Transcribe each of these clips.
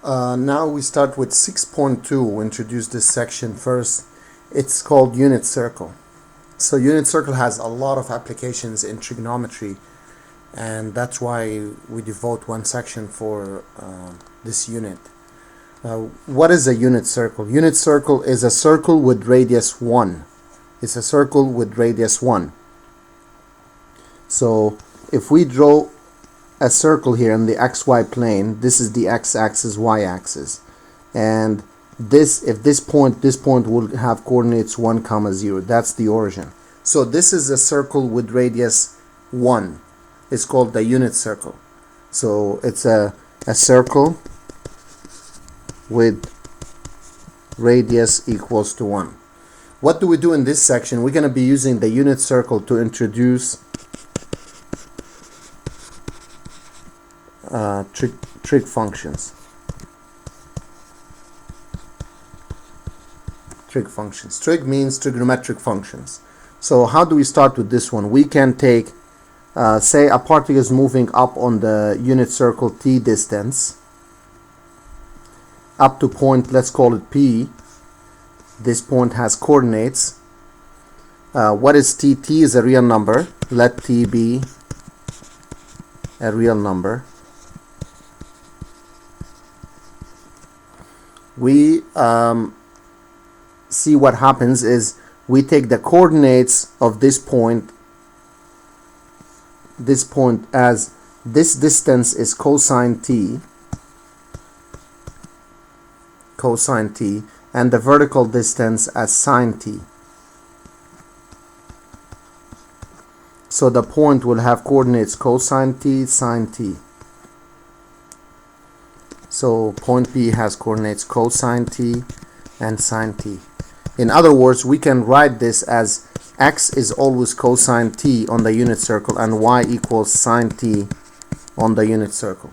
Now we start with 6.2. We'll introduce this section first. It's called unit circle. So unit circle has a lot of applications in trigonometry, and that's why we devote one section for this unit. What is a unit circle? Unit circle is a circle with radius 1. It's a circle with radius 1. So if we draw a circle here in the xy plane, this is the x-axis, y-axis, and if this point will have coordinates 1, 0. That's the origin. So this is a circle with radius 1. It's called the unit circle. So it's a circle with radius equals to 1. What do we do in this section? We're going to be using the unit circle to introduce trig functions. Trig functions. Trig means trigonometric functions. So how do we start with this one? We can take, say a particle is moving up on the unit circle t distance, up to point, let's call it P. This point has coordinates. What is t? T is a real number. Let t be a real number. We see what happens is we take the coordinates of this point as this distance is cosine t, and the vertical distance as sine t. So the point will have coordinates cosine t, sine t. So point P has coordinates cosine t and sine t. In other words, we can write this as x is always cosine t on the unit circle and y equals sine t on the unit circle.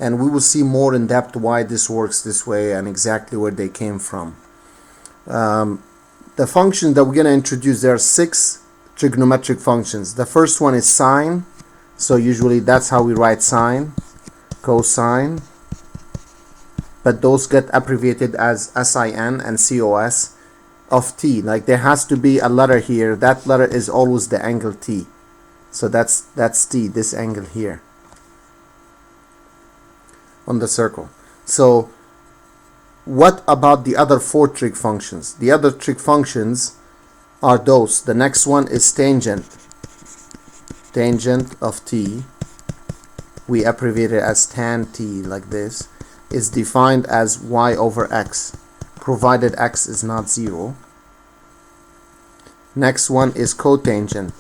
And we will see more in depth why this works this way and exactly where they came from. The function that we're going to introduce, there are 6 trigonometric functions. The first one is sine. So usually that's how we write sine, cosine, but those get abbreviated as sin and cos of t. Like there has to be a letter here. That letter is always the angle t. So that's t, this angle here on the circle. So what about the other 4 trig functions? The other trig functions are those. The next one is tangent of t. We abbreviate it as tan t, like this, is defined as y over x, provided x is not 0. Next one is cotangent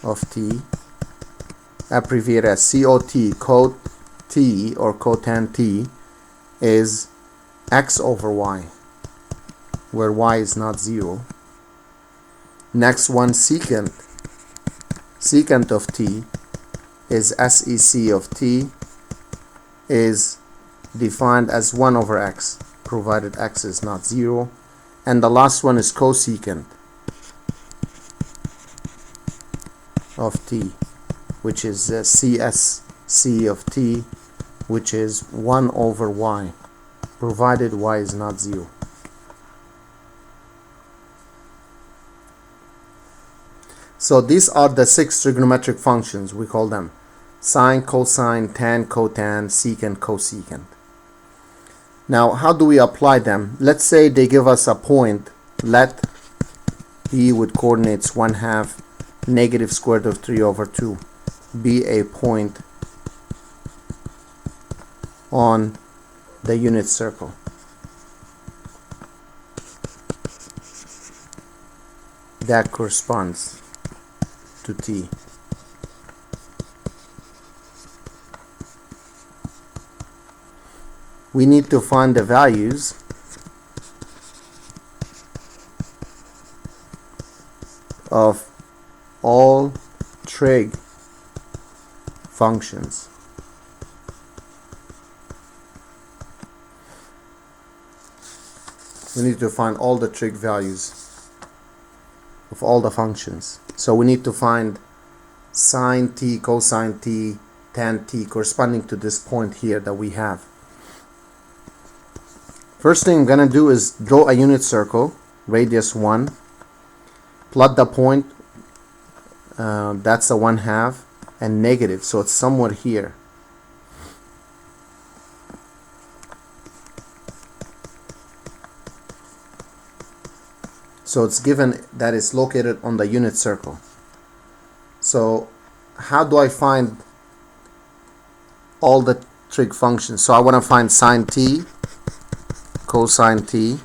of t, abbreviated as COT. Cot t or cotan t is x over y, where y is not 0. Next one, secant of t is sec of t, is defined as 1 over x, provided x is not 0. And the last one is cosecant of t, which is csc of t, which is 1 over y, provided y is not 0. So these are the 6 trigonometric functions. We call them sine, cosine, tan, cotan, secant, cosecant. Now how do we apply them? Let's say they give us a point, let P with coordinates 1/2 negative square root of 3 over 2 be a point on the unit circle. That corresponds to t. We need to find the values of all trig functions. We need to find all the trig values of all the functions. So we need to find sine t, cosine t, tan t, corresponding to this point here that we have. First thing I'm going to do is draw a unit circle, radius 1, plot the point, that's the 1/2, and negative, so it's somewhere here. So it's given that it's located on the unit circle. So how do I find all the trig functions? So I want to find sine t, cosine t,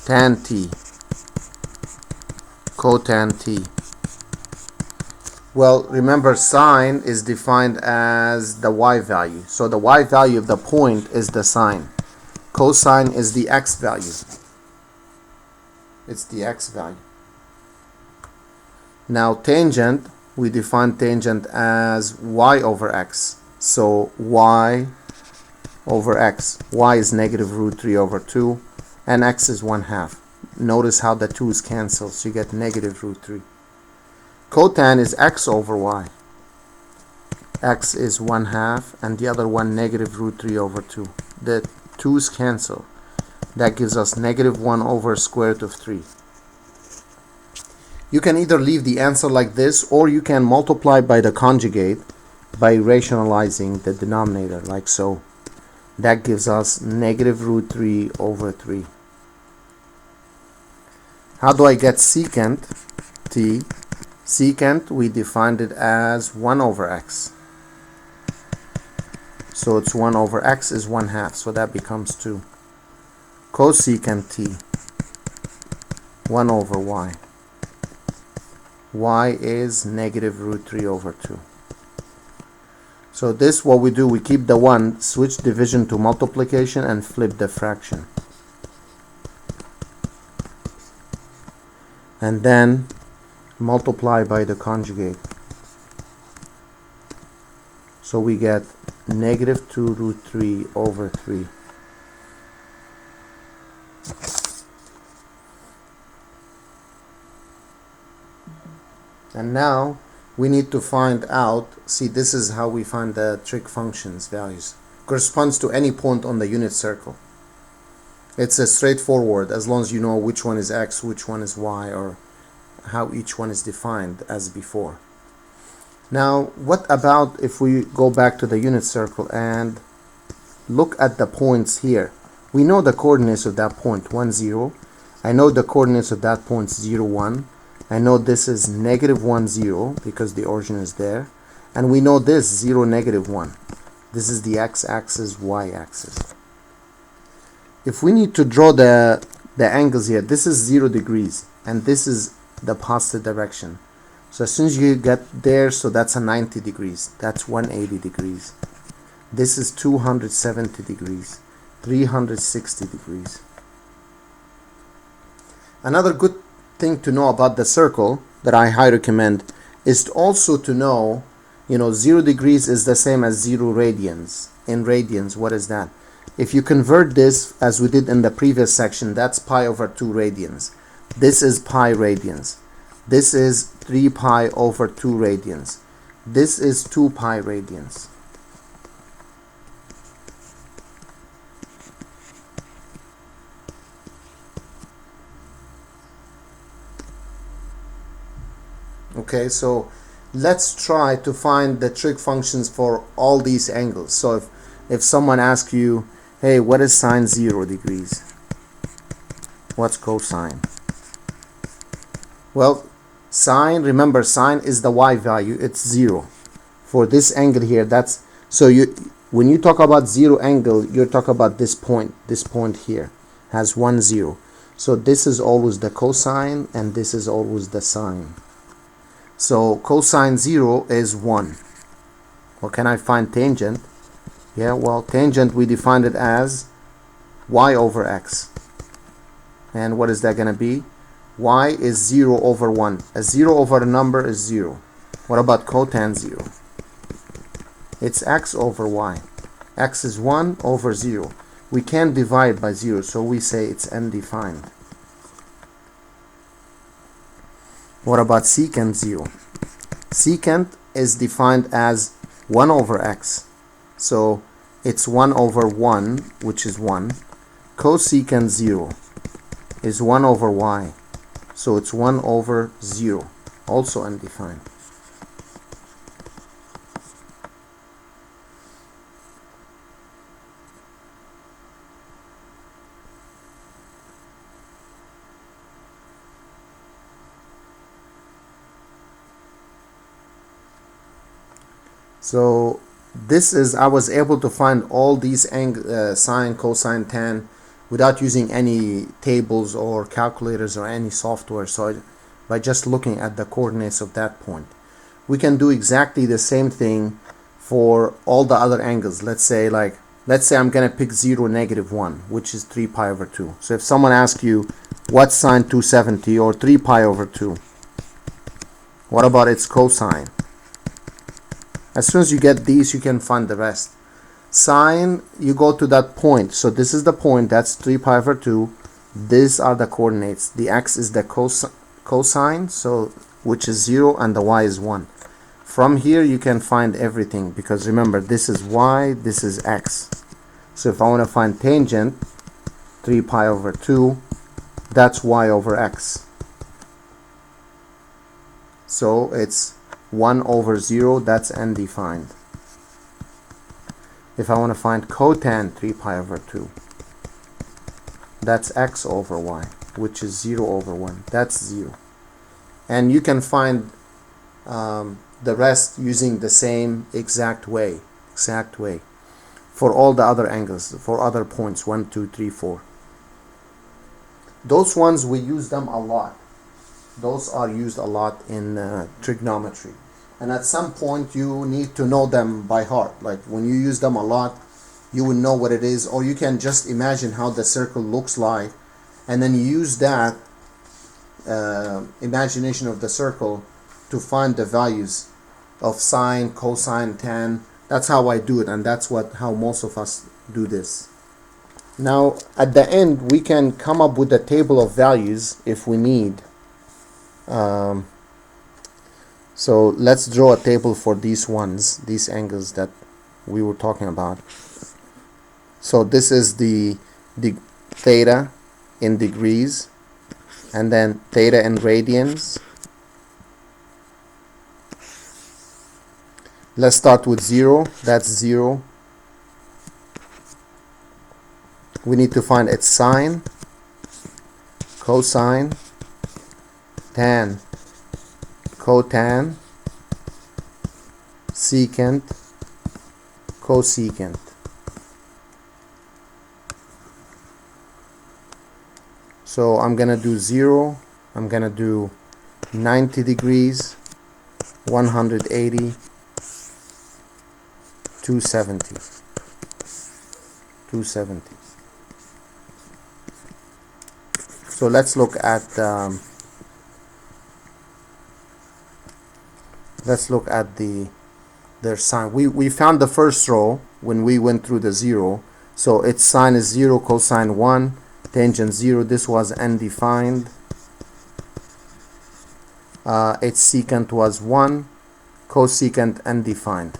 tan t, cotan t. Well, remember, sine is defined as the y value. So the y value of the point is the sine. Cosine is the x value. It's the x value. Now tangent, we define tangent as y over x. So y over x. Y is negative root 3 over 2, and x is 1/2. Notice how the 2's cancel, so you get negative root 3. Cotan is x over y. X is 1/2, and the other one negative root 3 over 2. The 2's cancel. That gives us negative 1 over square root of 3. You can either leave the answer like this, or you can multiply by the conjugate by rationalizing the denominator, like so. That gives us negative root 3 over 3. How do I get secant t? Secant, we defined it as 1 over x. So it's 1 over x is 1/2, so that becomes 2. Cosecant t, 1 over y. Y is negative root 3 over 2. So this, what we do, we keep the 1, switch division to multiplication, and flip the fraction. And then multiply by the conjugate. So we get negative 2 root 3 over 3. And now we need to find out, see, this is how we find the trig functions values. Corresponds to any point on the unit circle. It's a straightforward, as long as you know which one is x, which one is y, or how each one is defined as before. Now, what about if we go back to the unit circle and look at the points here? We know the coordinates of that point, 1, 0. I know the coordinates of that point, 0, 1. I know this is negative 1, 0, because the origin is there. And we know this, 0, negative 1. This is the x-axis, y-axis. If we need to draw the angles here, this is 0 degrees, and this is the positive direction. So as soon as you get there, so that's a 90 degrees. That's 180 degrees. This is 270 degrees. 360 degrees. Another good thing to know about the circle that I highly recommend is also to know, 0 degrees is the same as 0 radians. In radians, what is that? If you convert this, as we did in the previous section, that's pi over 2 radians. This is pi radians. This is 3 pi over 2 radians. This is 2 pi radians. Okay, so let's try to find the trig functions for all these angles. So if someone asks you, hey, what is sine 0 degrees? What's cosine? Well, sine, remember, sine is the y value, it's 0. For this angle here, that's, so when you talk about 0 angle, you're talking about this point here has 1, 0. So this is always the cosine, and this is always the sine. So cosine 0 is 1. Well, can I find tangent? Yeah, well, tangent, we defined it as y over x. And what is that going to be? Y is 0 over 1. A 0 over a number is 0. What about cotan 0? It's x over y. X is 1 over 0. We can't divide by 0, so we say it's undefined. What about secant 0? Secant is defined as 1 over x. So it's 1 over 1, which is 1. Cosecant 0 is 1 over y. So it's 1 over 0, also undefined. So this is, I was able to find all these sine, cosine, tan without using any tables or calculators or any software. So by just looking at the coordinates of that point, we can do exactly the same thing for all the other angles. Let's say I'm gonna pick 0, -1, which is 3 pi over 2. So if someone asks you what's sine 270 or 3 pi over 2, what about its cosine? As soon as you get these, you can find the rest. Sine, you go to that point. So this is the point, that's 3 pi over 2. These are the coordinates. The x is the cosine, so which is 0, and the y is 1. From here, you can find everything, because remember, this is y, this is x. So if I want to find tangent, 3 pi over 2, that's y over x. So it's 1 over 0, that's undefined. If I want to find cotan 3 pi over 2, that's x over y, which is 0 over 1, that's 0. And you can find the rest using the same exact way for all the other angles, for other points, 1, 2, 3, 4. Those ones, we use them a lot. Those are used a lot in trigonometry. And at some point you need to know them by heart. Like when you use them a lot, you will know what it is, or you can just imagine how the circle looks like, and then use that imagination of the circle to find the values of sine, cosine, tan. That's how I do it, and that's how most of us do this. Now at the end, we can come up with a table of values if we need. So let's draw a table for these angles that we were talking about. So this is the theta in degrees, and then theta in radians. Let's start with 0. That's 0. We need to find its sine, cosine, tan, cotan, secant, cosecant. So I'm gonna do 0, I'm gonna do 90 degrees, 180, 270. So let's look at their sine. We found the first row when we went through the 0. So its sine is 0, cosine 1, tangent 0. This was undefined. Its secant was 1, cosecant undefined.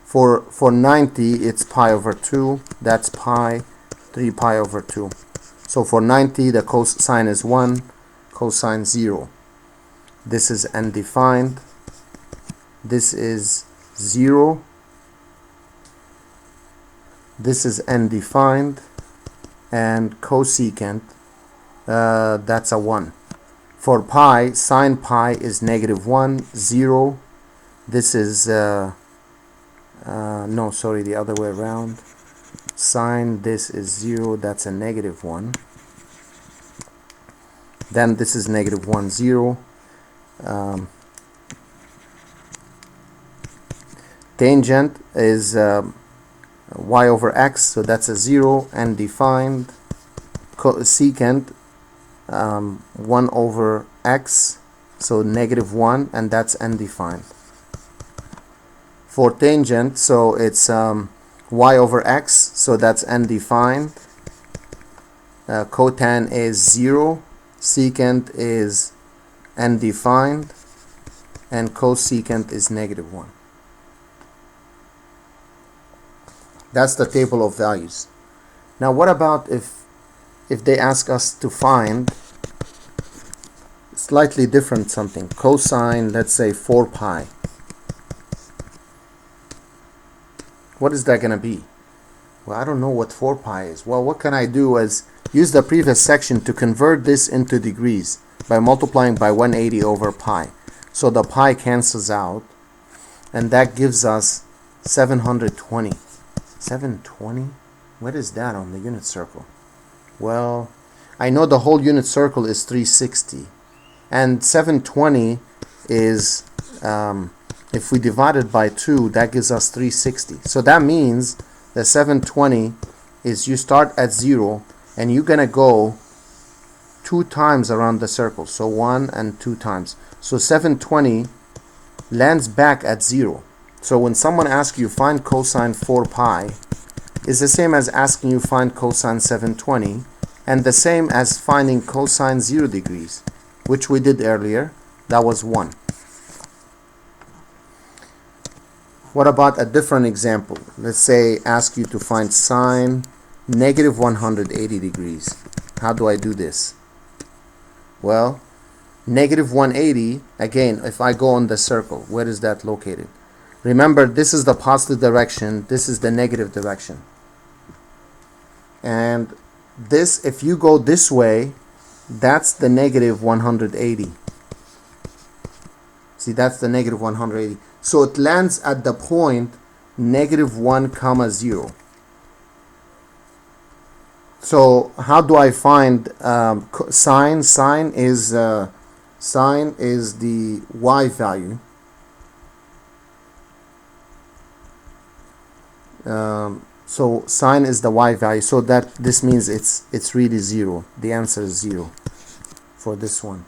For 90, it's pi over 2. That's pi, 3 pi over 2. So for 90, the cosine is 1, cosine 0. This is undefined. This is 0. This is undefined. And cosecant, that's a 1. For pi, sine pi is -1, 0. This is no, sorry, the other way around. Sine, this is 0, that's a -1. Then this is -1, 0. Tangent is y over x, so that's a 0, undefined. Secant, 1 over x, so -1, and that's undefined. For tangent, so it's y over x, so that's undefined. cotan is 0, secant is undefined, and cosecant is -1. That's the table of values. Now what about if they ask us to find slightly different something, cosine, let's say 4 pi. What is that going to be? Well, I don't know what 4 pi is. Well, what can I do is use the previous section to convert this into degrees by multiplying by 180 over pi. So the pi cancels out, and that gives us 720. 720? What is that on the unit circle? Well, I know the whole unit circle is 360, and 720 is, if we divide it by 2, that gives us 360. So that means the 720 is you start at 0 and you're gonna go 2 times around the circle, so 1 and 2 times. So 720 lands back at 0. So when someone asks you find cosine 4 pi, it's the same as asking you find cosine 720, and the same as finding cosine 0 degrees, which we did earlier. That was 1. What about a different example? Let's say ask you to find sine -180 degrees. How do I do this? Well, -180, again, if I go on the circle, where is that located? Remember, this is the positive direction, this is the negative direction. And this, if you go this way, that's the -180. See, that's the -180. So it lands at the point -1, 0. So how do I find sine? Sine is the y value. So sine is the y value. So that this means it's really 0. The answer is 0 for this one.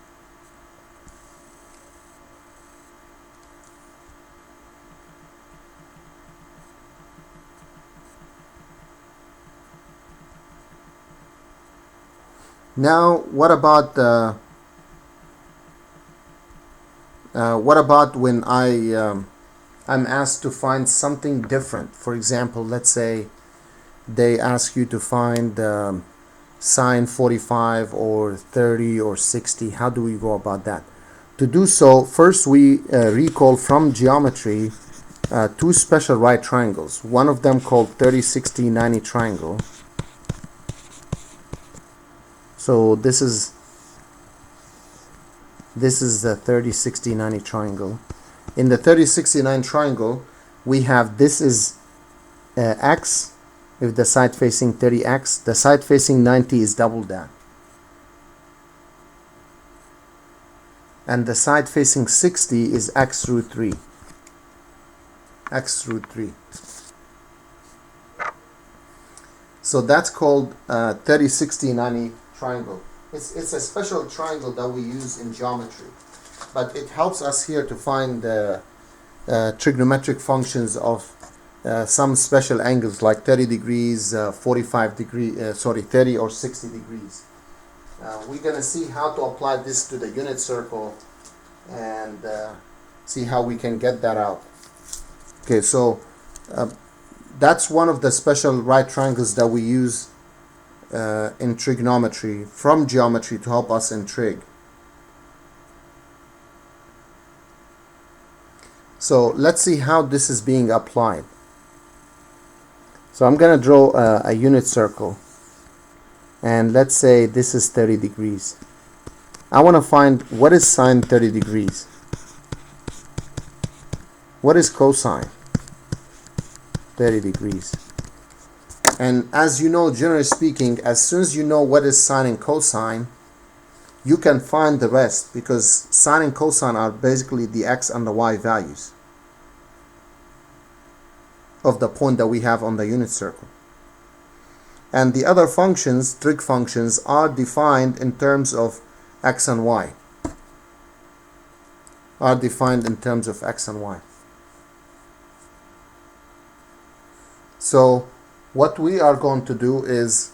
Now, what about when I'm asked to find something different? For example, let's say they ask you to find sine 45 or 30 or 60. How do we go about that? To do so, first we recall from geometry 2 special right triangles. One of them called 30, 60, 90 triangle. So this is the 30, 60, 90 triangle. In the 30, 60, 90 triangle, we have, this is x, if the side facing 30x, the side facing 90 is double that. And the side facing 60 is x root 3. X root 3. So that's called 30, 60, 90 triangle. It's a special triangle that we use in geometry, but it helps us here to find the trigonometric functions of some special angles like 30 degrees, 45 degrees, 30 or 60 degrees. We're gonna see how to apply this to the unit circle and see how we can get that out. Okay, so that's one of the special right triangles that we use in trigonometry from geometry to help us in trig. So let's see how this is being applied. So I'm going to draw a unit circle, and let's say this is 30 degrees. I want to find what is sine 30 degrees. What is cosine 30 degrees? And as you know, generally speaking, as soon as you know what is sine and cosine, you can find the rest, because sine and cosine are basically the x and the y values of the point that we have on the unit circle. And the other functions, trig functions, are defined in terms of x and y. Are defined in terms of x and y. So what we are going to do is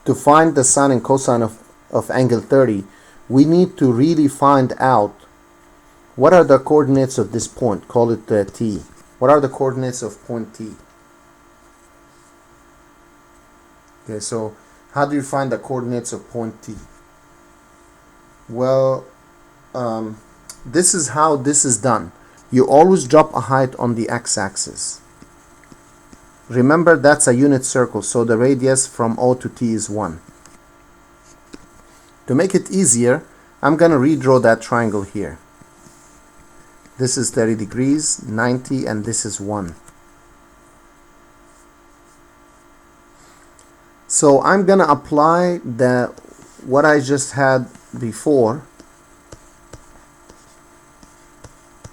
to find the sine and cosine of angle 30, we need to really find out what are the coordinates of this point. Call it T. What are the coordinates of point T? Okay, so how do you find the coordinates of point T? Well, this is how this is done. You always drop a height on the x-axis. Remember, that's a unit circle, so the radius from O to T is 1. To make it easier, I'm going to redraw that triangle here. This is 30 degrees, 90, and this is 1. So I'm going to apply what I just had before,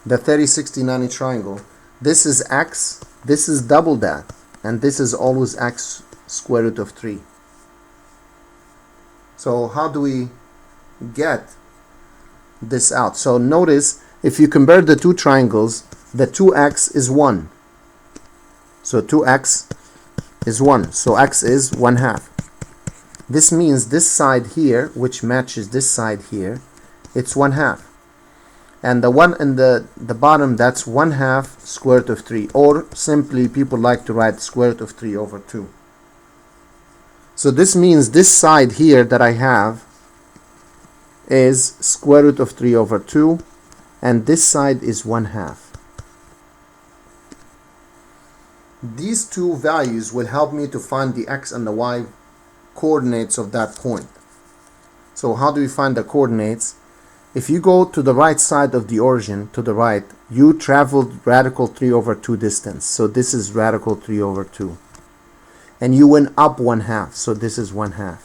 the 30, 60, 90 triangle. This is x, this is double that, and this is always x square root of 3. So how do we get this out? So notice, if you compare the two triangles, the 2x is 1. So 2x is 1. So x is 1/2. This means this side here, which matches this side here, it's 1/2. And the one in the bottom, that's 1/2 square root of 3. Or simply, people like to write square root of 3 over 2. So this means this side here that I have is square root of 3 over 2. And this side is 1/2. These two values will help me to find the x and the y coordinates of that point. So how do we find the coordinates? If you go to the right side of the origin, to the right, you traveled radical 3 over 2 distance. So this is radical 3 over 2. And you went up 1/2. So this is 1/2.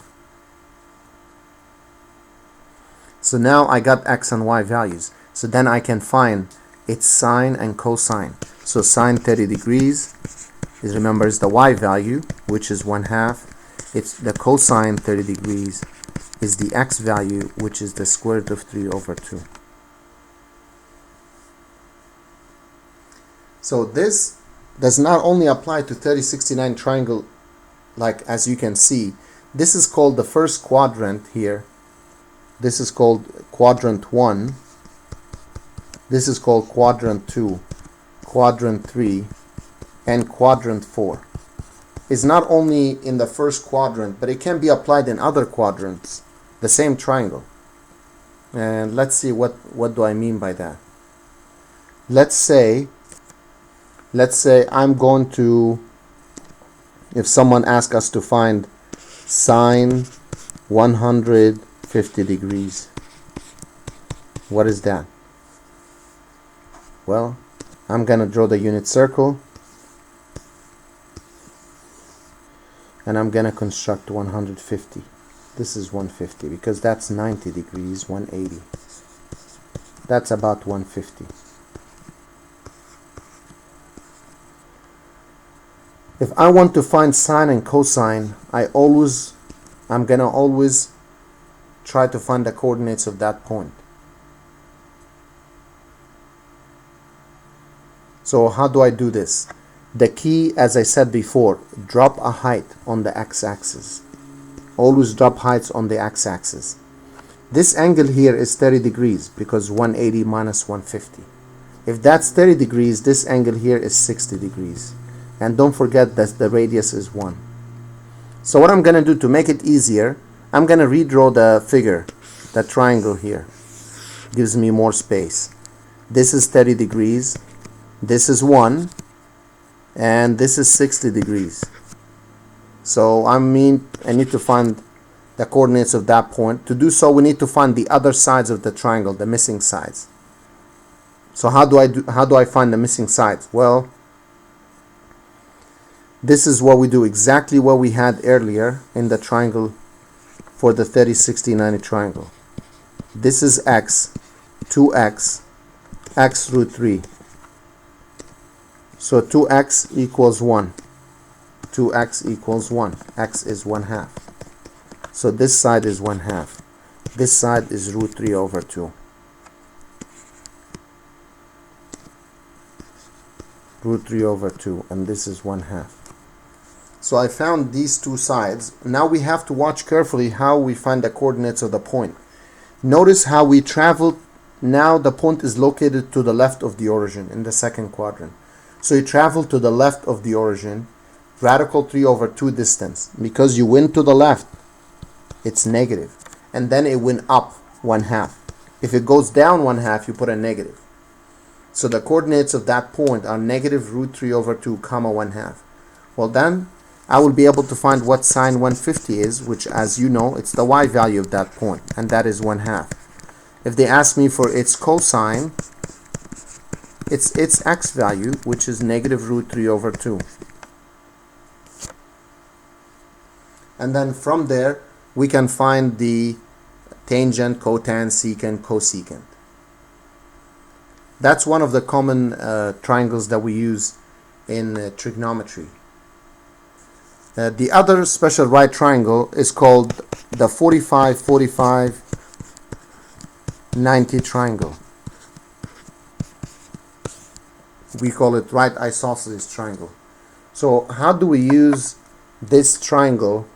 So now I got x and y values. So then I can find its sine and cosine. So sine 30 degrees is, remember, is the y value, which is 1/2. It's the cosine 30 degrees is the x value, which is the square root of 3 over 2. So this does not only apply to 30, 60, triangle, like as you can see. This is called the first quadrant here. This is called quadrant 1. This is called quadrant 2, quadrant 3, and quadrant 4. It's not only in the first quadrant, but it can be applied in other quadrants, the same triangle. And let's see what do I mean by that. Let's say I'm going to, if someone asks us to find sine 150 degrees, what is that? Well, I'm going to draw the unit circle, and I'm going to construct 150. This is 150 because that's 90 degrees, 180. That's about 150. If I want to find sine and cosine, I'm going to always try to find the coordinates of that point. So how do I do this? The key, as I said before, drop a height on the x-axis. Always drop heights on the x-axis. This angle here is 30 degrees because 180 minus 150. If that's 30 degrees, this angle here is 60 degrees. And don't forget that the radius is 1. So what I'm going to do to make it easier, I'm going to redraw the figure, the triangle here. Gives me more space. This is 30 degrees. This is 1, and this is 60 degrees. So I need to find the coordinates of that point. To do so, we need to find the other sides of the triangle, the missing sides. So how do I find the missing sides? Well, this is what we do, exactly what we had earlier in the triangle for the 30, 60, 90 triangle. This is x, 2x, x root 3. So 2x equals 1. 2x equals 1. X is 1/2. So this side is 1/2. This side is root 3 over 2. Root 3 over 2. And this is 1/2. So I found these two sides. Now we have to watch carefully how we find the coordinates of the point. Notice how we traveled. Now the point is located to the left of the origin in the second quadrant. So you travel to the left of the origin, radical 3 over 2 distance. Because you went to the left, it's negative. And then it went up 1/2. If it goes down 1/2, you put a negative. So the coordinates of that point are negative root 3 over 2 comma 1/2. Well, then I will be able to find what sine 150 is, which, as you know, it's the y value of that point, and that is 1/2. If they ask me for its cosine, it's its x value, which is negative root 3 over 2. And then from there, we can find the tangent, cotan, secant, cosecant. That's one of the common triangles that we use in trigonometry. The other special right triangle is called the 45-45-90 triangle. We call it right isosceles triangle. So how do we use this triangle?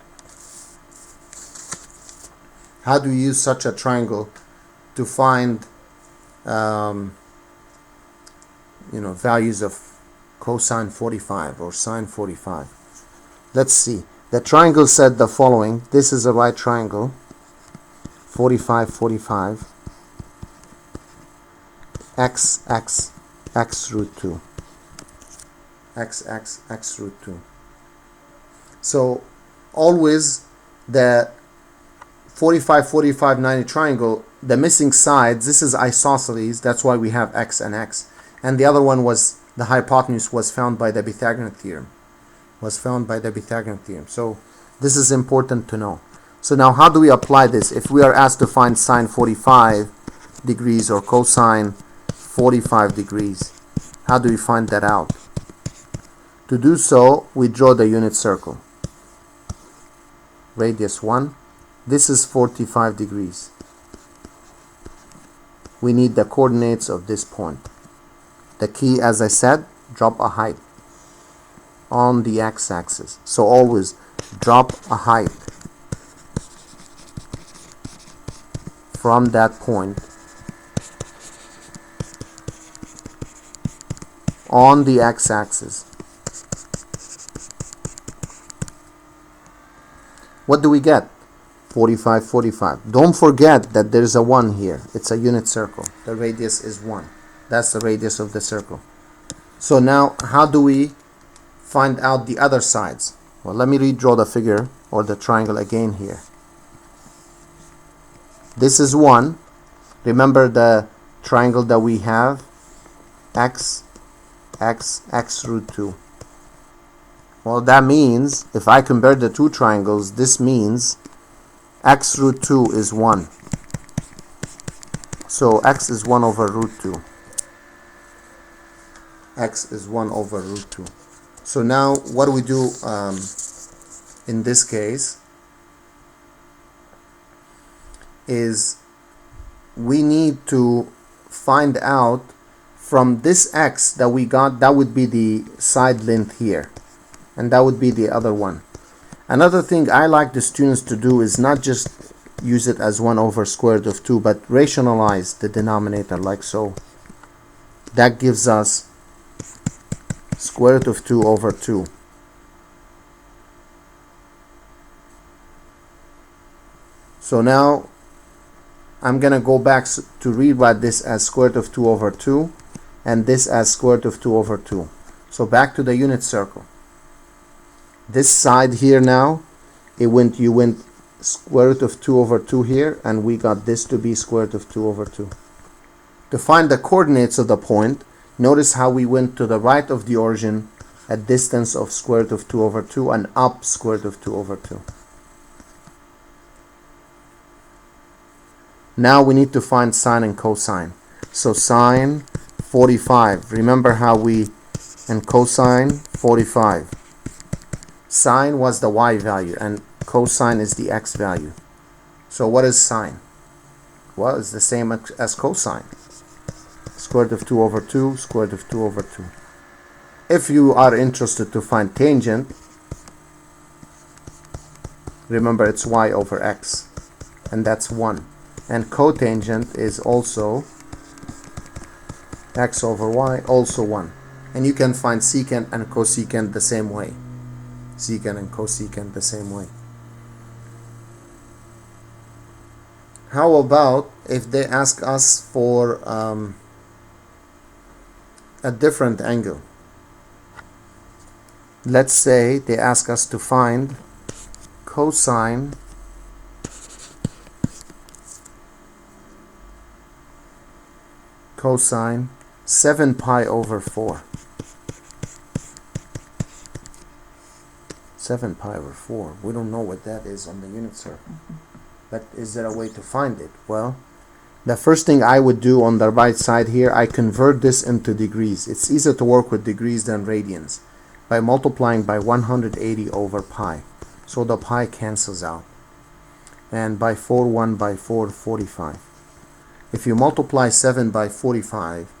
How do we use such a triangle to find values of cosine 45 or sine 45? Let's see. The triangle said the following. This is a right triangle. 45-45. X root 2. X root 2. So always the 45-45-90 triangle, the missing sides, this is isosceles, that's why we have x and x. And the other one was the hypotenuse was found by the Pythagorean theorem. So this is important to know. So now how do we apply this? If we are asked to find sine 45 degrees or cosine 45 degrees, how do we find that out? To do so, we draw the unit circle. Radius 1. This is 45 degrees. We need the coordinates of this point. The key, as I said, drop a height on the x-axis. So always drop a height from that point on the x-axis. What do we get? 45-45. Don't forget that there's a 1 here. It's a unit circle. The radius is 1. That's the radius of the circle. So now how do we find out the other sides? Well, let me redraw the figure or the triangle again here. This is 1. Remember the triangle that we have? X root 2. Well, that means if I compare the two triangles, this means x root 2 is 1. So x is 1 over root 2. X is 1 over root 2. So now what do we do in this case is we need to find out from this x that we got, that would be the side length here, and that would be the other one. Another thing I like the students to do is not just use it as 1 over square root of 2, but rationalize the denominator like so. That gives us square root of 2 over 2. So now I'm going to go back to rewrite this as square root of 2 over 2 and this as square root of 2 over 2. So back to the unit circle. This side here now, you went square root of 2 over 2 here, and we got this to be square root of 2 over 2. To find the coordinates of the point, notice how we went to the right of the origin a distance of square root of 2 over 2 and up square root of 2 over 2. Now we need to find sine and cosine. So sine 45, remember how and cosine 45. Sine was the y value and cosine is the x value. So what is sine? Well, it's the same as cosine. Square root of 2 over 2, square root of 2 over 2. If you are interested to find tangent, Remember, it's y over x, and that's 1. And cotangent is also x over y, also 1. And you can find secant and cosecant the same way. Secant and cosecant the same way. How about if they ask us for a different angle? Let's say they ask us to find cosine cosine 7 pi over 4. 7 pi over 4. We don't know what that is on the unit circle. But is there a way to find it? Well, the first thing I would do on the right side here, I convert this into degrees. It's easier to work with degrees than radians by multiplying by 180 over pi. So the pi cancels out. And by 4, 1 by 4, 45. If you multiply 7 by 45,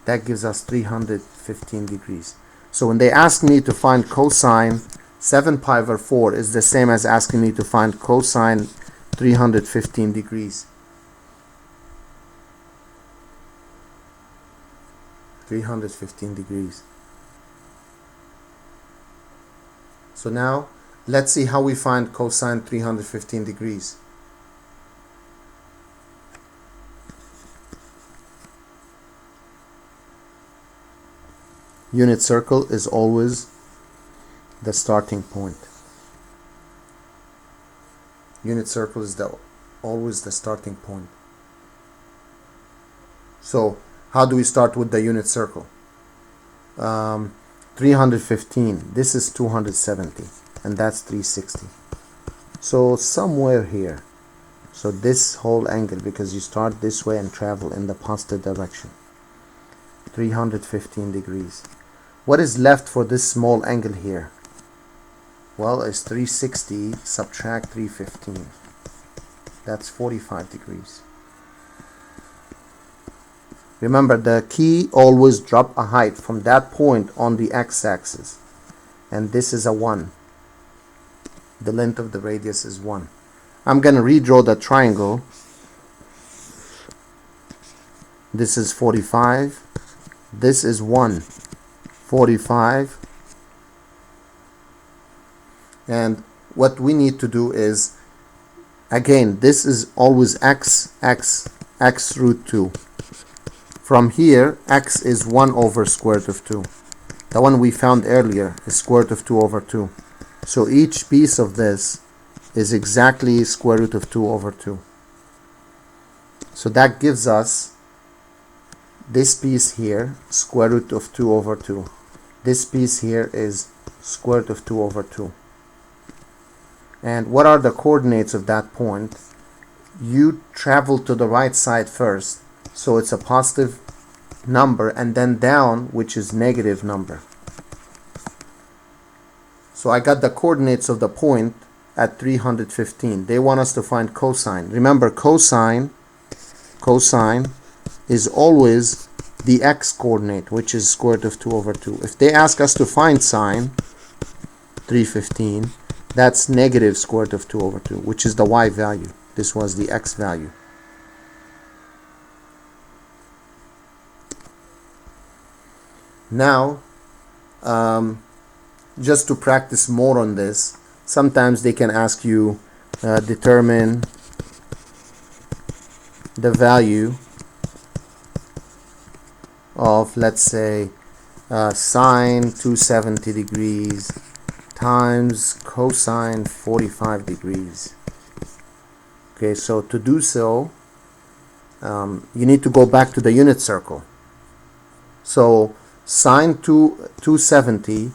that gives us 315 degrees. So when they ask me to find cosine 7 pi over 4 is the same as asking me to find cosine 315 degrees. 315 degrees. So now let's see how we find cosine 315 degrees. Unit circle is always the starting point. Unit circle is always the starting point. So how do we start with the unit circle? 315. This is 270, and that's 360. So somewhere here. So this whole angle, because you start this way and travel in the positive direction. 315 degrees. What is left for this small angle here? Well, it's 360 subtract 315. That's 45 degrees. Remember, the key always drop a height from that point on the x-axis. And this is a 1. The length of the radius is 1. I'm going to redraw the triangle. This is 45. This is 1. 45. And what we need to do is, again, this is always x root 2. From here, x is 1 over square root of 2. The one we found earlier is square root of 2 over 2. So each piece of this is exactly square root of 2 over 2. So that gives us this piece here, square root of 2 over 2. This piece here is square root of 2 over 2. And what are the coordinates of that point? You travel to the right side first, so it's a positive number, and then down, which is negative number. So I got the coordinates of the point at 315. They want us to find cosine. Remember, cosine is always the x coordinate, which is square root of 2 over 2. If they ask us to find sine 315, that's negative square root of 2 over 2, which is the y value. This was the x value. Now, just to practice more on this, sometimes they can ask you determine the value of, let's say, sine 270 degrees times cosine 45 degrees. Okay, so to do so, you need to go back to the unit circle. So sine 270,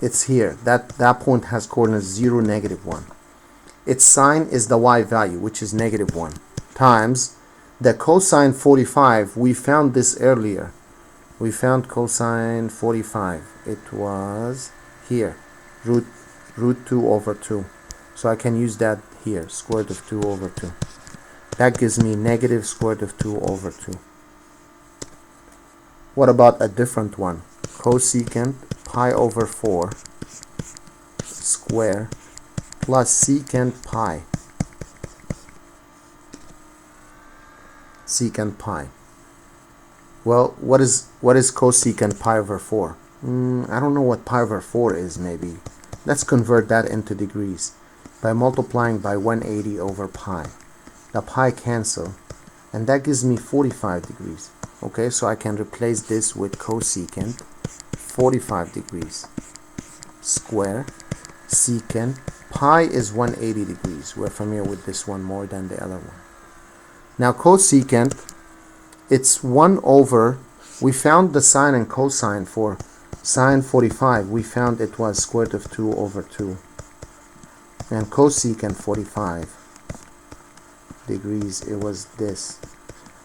it's here. That point has coordinates 0, negative 1. Its sine is the y value, which is negative 1, times the cosine 45. We found this earlier. We found cosine 45. It was here, root 2 over 2. So I can use that here, square root of 2 over 2. That gives me negative square root of 2 over 2. What about a different one? Cosecant pi over 4 square plus secant pi. Secant pi. Well, what is cosecant pi over 4? I don't know what pi over 4 is, maybe. Let's convert that into degrees by multiplying by 180 over pi. The pi cancel, and that gives me 45 degrees. Okay, so I can replace this with cosecant 45 degrees square secant pi is 180 degrees. We're familiar with this one more than the other one. Now cosecant, it's 1 over, we found the sine and cosine for sine 45. We found it was square root of 2 over 2. And cosecant 45 degrees, it was this.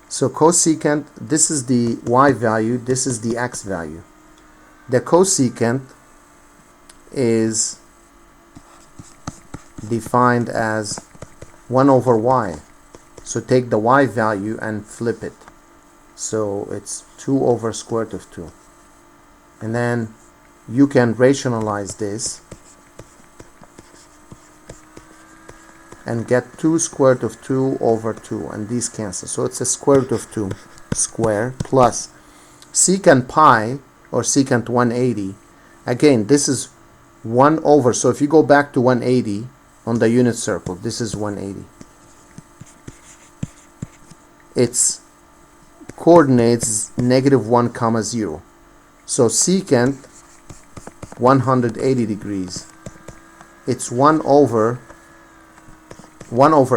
So cosecant, this is the y value, this is the x value. The cosecant is defined as 1 over y. So take the y value and flip it. So it's 2 over square root of 2. And then you can rationalize this and get 2 square root of 2 over 2, and these cancel. So it's a square root of 2 square plus secant pi, or secant 180. Again, this is 1 over, so if you go back to 180 on the unit circle, this is 180. Its coordinates -1 comma 0. So secant 180 degrees, it's 1 over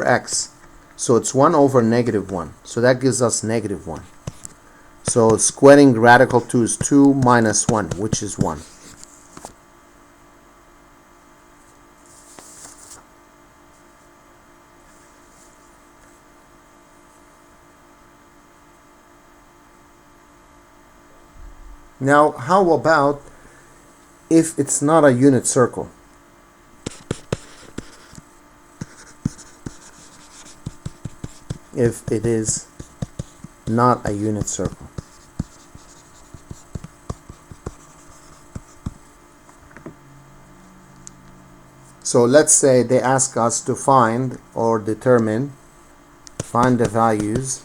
x, so it's 1 over -1, so that gives us -1. So squaring radical 2 is 2 minus 1, which is 1. Now, how about if it's not a unit circle? If it is not a unit circle. So let's say they ask us to find or determine, find the values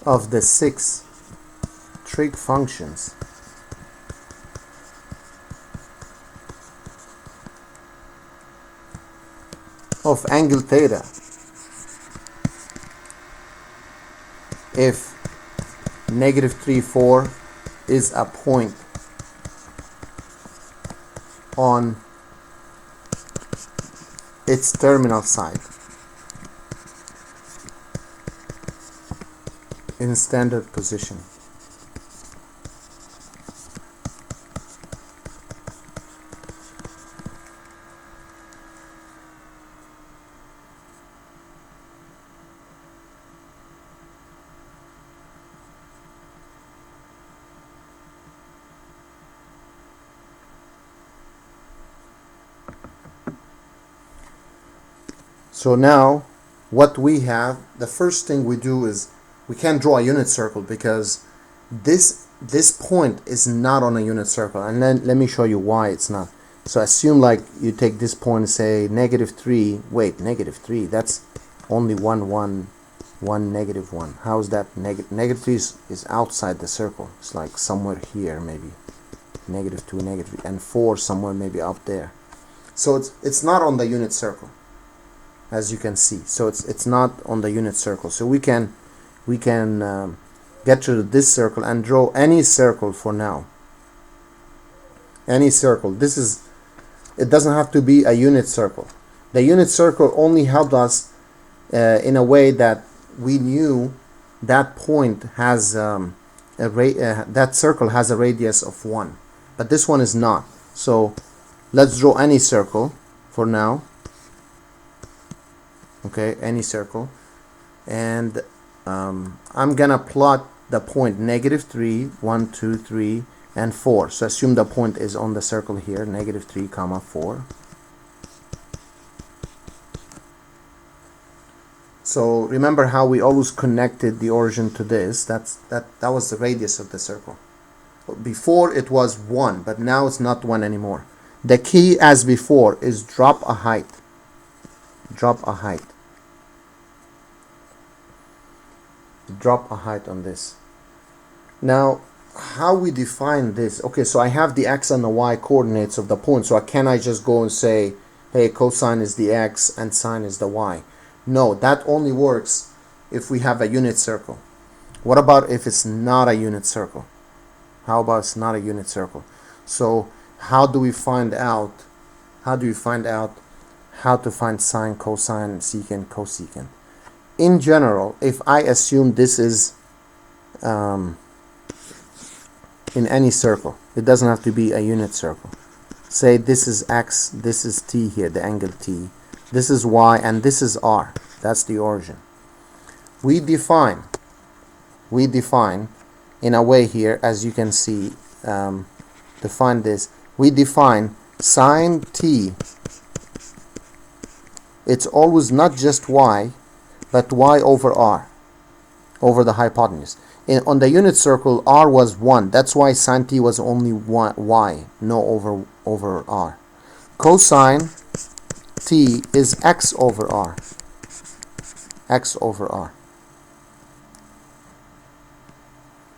of the 6 trig functions of angle theta if -3, 4 is a point on its terminal side in standard position. So now what we have, the first thing we do is we can't draw a unit circle because this point is not on a unit circle, and then let me show you why it's not. So assume like you take this point and say -3, wait, -3, that's only 1, 1, 1, -1. How is that -3 is outside the circle. It's like somewhere here, maybe -2, -3, and 4 somewhere maybe up there. So it's not on the unit circle, as you can see. So it's not on the unit circle. So we can get rid of this circle and draw any circle for now. Any circle. It doesn't have to be a unit circle. The unit circle only helped us in a way that we knew that point has that circle has a radius of 1, but this one is not. So let's draw any circle for now. Okay, any circle, and I'm gonna plot the point -3, 1, 2, 3, and 4. So assume the point is on the circle here, -3, 4. So remember how we always connected the origin to this. That was the radius of the circle. Before it was 1, but now it's not 1 anymore. The key, as before, is drop a height. Drop a height. Drop a height on this. Now, how we define this? Okay, so I have the x and the y coordinates of the point, so can I just go and say, hey, cosine is the x and sine is the y? No, that only works if we have a unit circle. What about if it's not a unit circle? How about it's not a unit circle? So how do we find out how to find sine, cosine, secant, cosecant? In general, if I assume this is in any circle, it doesn't have to be a unit circle. Say this is x, this is t here, the angle t, this is y, and this is r. That's the origin. We define in a way here, as you can see, define this. We define sine t. It's always not just y, but y over r, over the hypotenuse. On the unit circle, r was 1. That's why sine t was only y, no over r. Cosine t is x over r. X over r.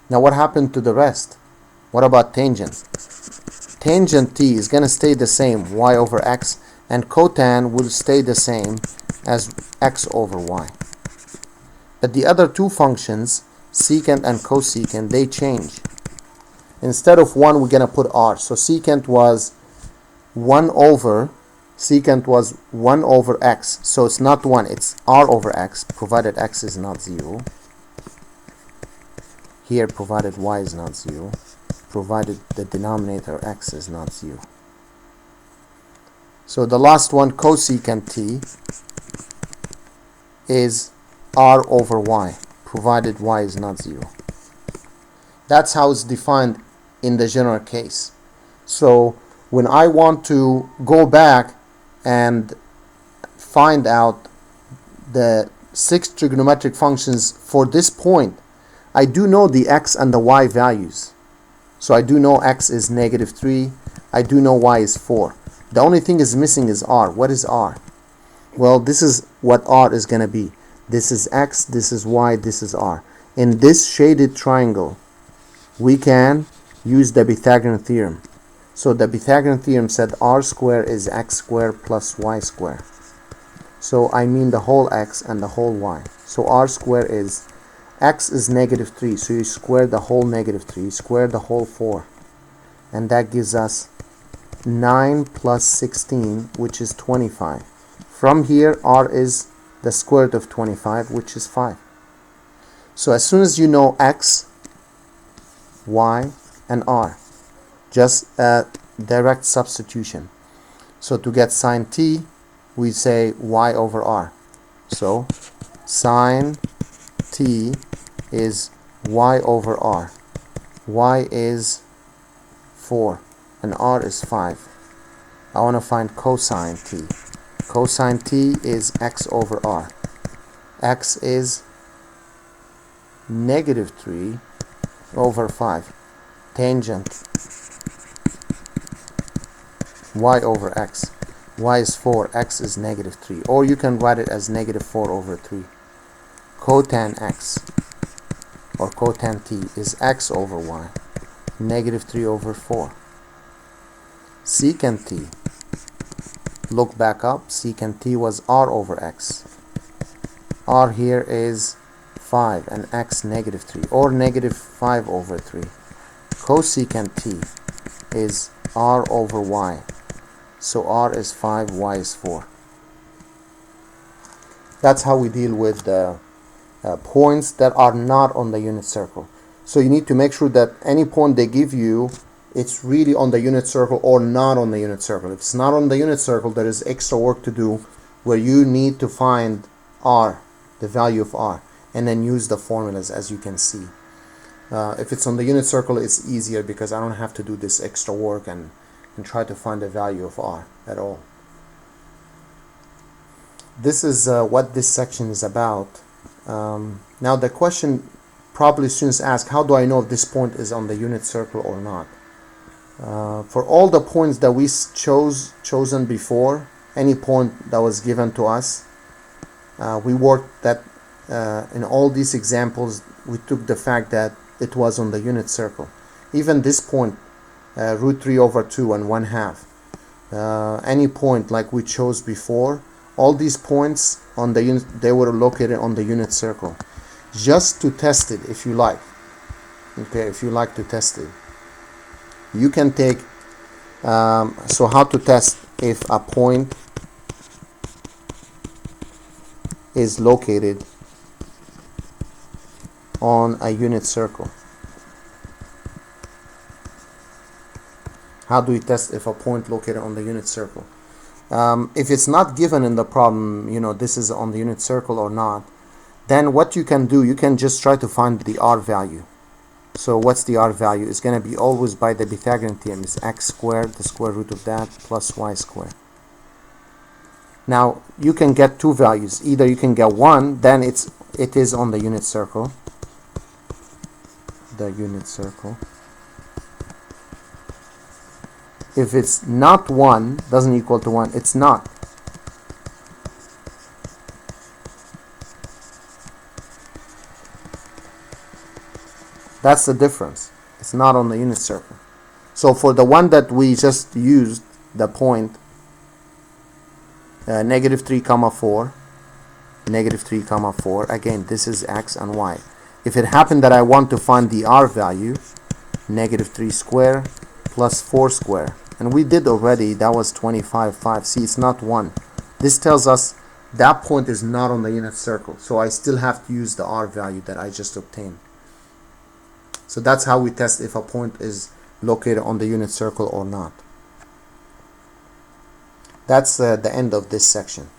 Now what happened to the rest? What about tangent? Tangent t is going to stay the same, y over x, and cotan will stay the same as x over y. But the other two functions, secant and cosecant, they change. Instead of 1, we're going to put r. So secant was 1 over x. So it's not 1, it's r over x, provided x is not 0. Here, provided y is not 0, provided the denominator x is not 0. So the last one, cosecant t, is r over y, provided y is not 0. That's how it's defined in the general case. So when I want to go back and find out the 6 trigonometric functions for this point, I do know the x and the y values. So I do know x is -3, I do know y is 4. The only thing is missing is r. What is r? Well, this is what r is going to be. This is x, this is y, this is r. In this shaded triangle, we can use the Pythagorean theorem. So the Pythagorean theorem said r squared is x squared plus y squared. So I mean the whole x and the whole y. So r squared is, x is -3, so you square the whole -3, you square the whole 4. And that gives us 9 plus 16, which is 25. From here, r is the square root of 25, which is 5. So as soon as you know x, y, and r, just a direct substitution. So to get sine t, we say y over r. So sine t is y over r. Y is 4 and r is 5. I want to find cosine t. Cosine t is x over r. X is -3 over 5. Tangent y over x. Y is 4, x is -3. Or you can write it as -4 over 3. Cotan x, or cotan t, is x over y, -3 over 4. Secant t, look back up, secant t was r over x. R here is 5 and x -3, or -5 over 3. Cosecant t is r over y. So r is 5, y is 4. That's how we deal with the points that are not on the unit circle. So you need to make sure that any point they give you, it's really on the unit circle or not on the unit circle. If it's not on the unit circle, there is extra work to do where you need to find r, the value of r, and then use the formulas as you can see. If it's on the unit circle, it's easier because I don't have to do this extra work and try to find the value of r at all. This is what this section is about. Now the question probably students ask, how do I know if this point is on the unit circle or not? For all the points that we chosen before, any point that was given to us, we worked that in all these examples, we took the fact that it was on the unit circle. Even this point, root 3 over 2 and 1/2, any point like we chose before, all these points on the unit, they were located on the unit circle. Just to test it, if you like, okay, if you like to test it, you can take, so how to test if a point is located on a unit circle. How do we test if a point located on the unit circle? If it's not given in the problem, you know, this is on the unit circle or not, then what you can do, you can just try to find the r value. So what's the r value? It's going to be always by the Pythagorean theorem. It's x squared, the square root of that, plus y squared. Now you can get two values. Either you can get 1, then it is on the unit circle. The unit circle. If it's not 1, doesn't equal to 1, it's not. That's the difference. It's not on the unit circle. So for the one that we just used, the point negative 3 comma 4, negative 3 comma 4, again this is x and y. If it happened that I want to find the r value, negative 3 square plus 4 square, and we did already, that was 25/5. See, it's not 1. This tells us that point is not on the unit circle, so I still have to use the r value that I just obtained. So that's how we test if a point is located on the unit circle or not. That's the end of this section.